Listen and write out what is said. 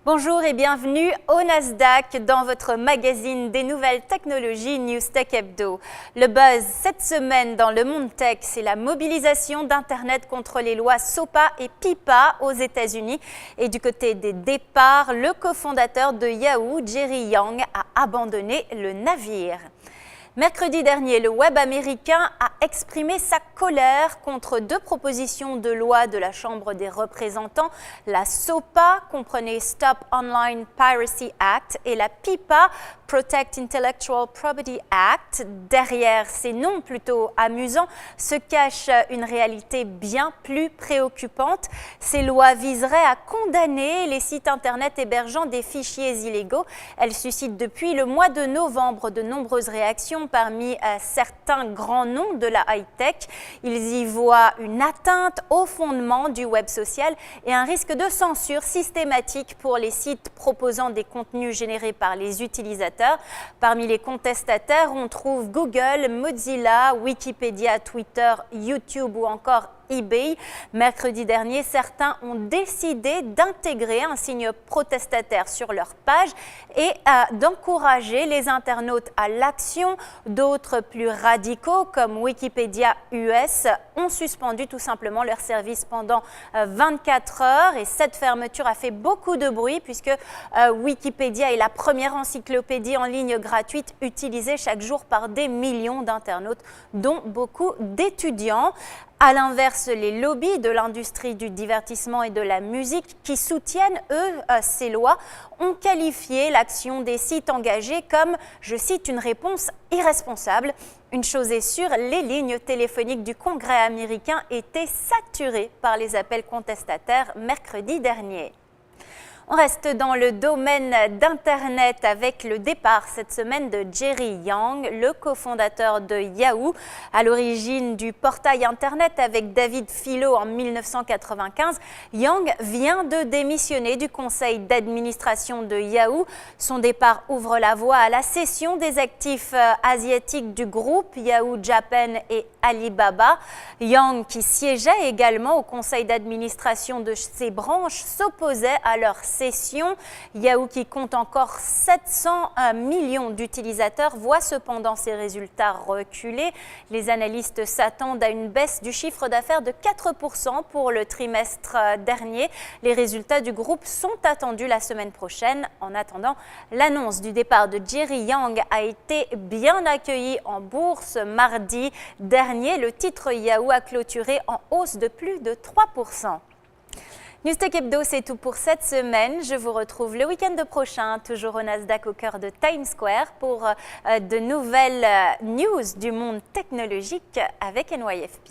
Bonjour et bienvenue au Nasdaq dans votre magazine des nouvelles technologies Newstech Hebdo. Le buzz cette semaine dans le monde tech, c'est la mobilisation d'Internet contre les lois SOPA et PIPA aux États-Unis. Et du côté des départs, le cofondateur de Yahoo, Jerry Yang, a abandonné le navire. Mercredi dernier, le web américain a exprimé sa colère contre deux propositions de loi de la Chambre des représentants. La SOPA comprenait Stop Online Piracy Act et la PIPA, Protect Intellectual Property Act. Derrière ces noms plutôt amusants se cache une réalité bien plus préoccupante. Ces lois viseraient à condamner les sites internet hébergeant des fichiers illégaux. Elles suscitent depuis le mois de novembre de nombreuses réactions parmi certains grands noms de la high-tech. Ils y voient une atteinte au fondement du web social et un risque de censure systématique pour les sites proposant des contenus générés par les utilisateurs. Parmi les contestataires, on trouve Google, Mozilla, Wikipédia, Twitter, YouTube ou encore eBay. Mercredi dernier, certains ont décidé d'intégrer un signe protestataire sur leur page et d'encourager les internautes à l'action. D'autres plus radicaux, comme Wikipédia US, ont suspendu tout simplement leur service pendant 24 heures. Et cette fermeture a fait beaucoup de bruit puisque Wikipédia est la première encyclopédie en ligne gratuite utilisée chaque jour par des millions d'internautes, dont beaucoup d'étudiants. À l'inverse, les lobbies de l'industrie du divertissement et de la musique qui soutiennent, eux, ces lois, ont qualifié l'action des sites engagés comme, je cite, une réponse irresponsable. Une chose est sûre, les lignes téléphoniques du Congrès américain étaient saturées par les appels contestataires mercredi dernier. On reste dans le domaine d'Internet avec le départ cette semaine de Jerry Yang, le cofondateur de Yahoo, à l'origine du portail Internet avec David Filo en 1995. Yang vient de démissionner du conseil d'administration de Yahoo. Son départ ouvre la voie à la cession des actifs asiatiques du groupe Yahoo Japan et Alibaba. Yang, qui siégeait également au conseil d'administration de ces branches, s'opposait à leur cession. Yahoo, qui compte encore 700 millions d'utilisateurs, voit cependant ses résultats reculer. Les analystes s'attendent à une baisse du chiffre d'affaires de 4% pour le trimestre dernier. Les résultats du groupe sont attendus la semaine prochaine. En attendant, l'annonce du départ de Jerry Yang a été bien accueillie en bourse mardi dernier. Le titre Yahoo a clôturé en hausse de plus de 3%. Newstech Hebdo, c'est tout pour cette semaine. Je vous retrouve le week-end prochain, toujours au Nasdaq au cœur de Times Square pour de nouvelles news du monde technologique avec NYFP.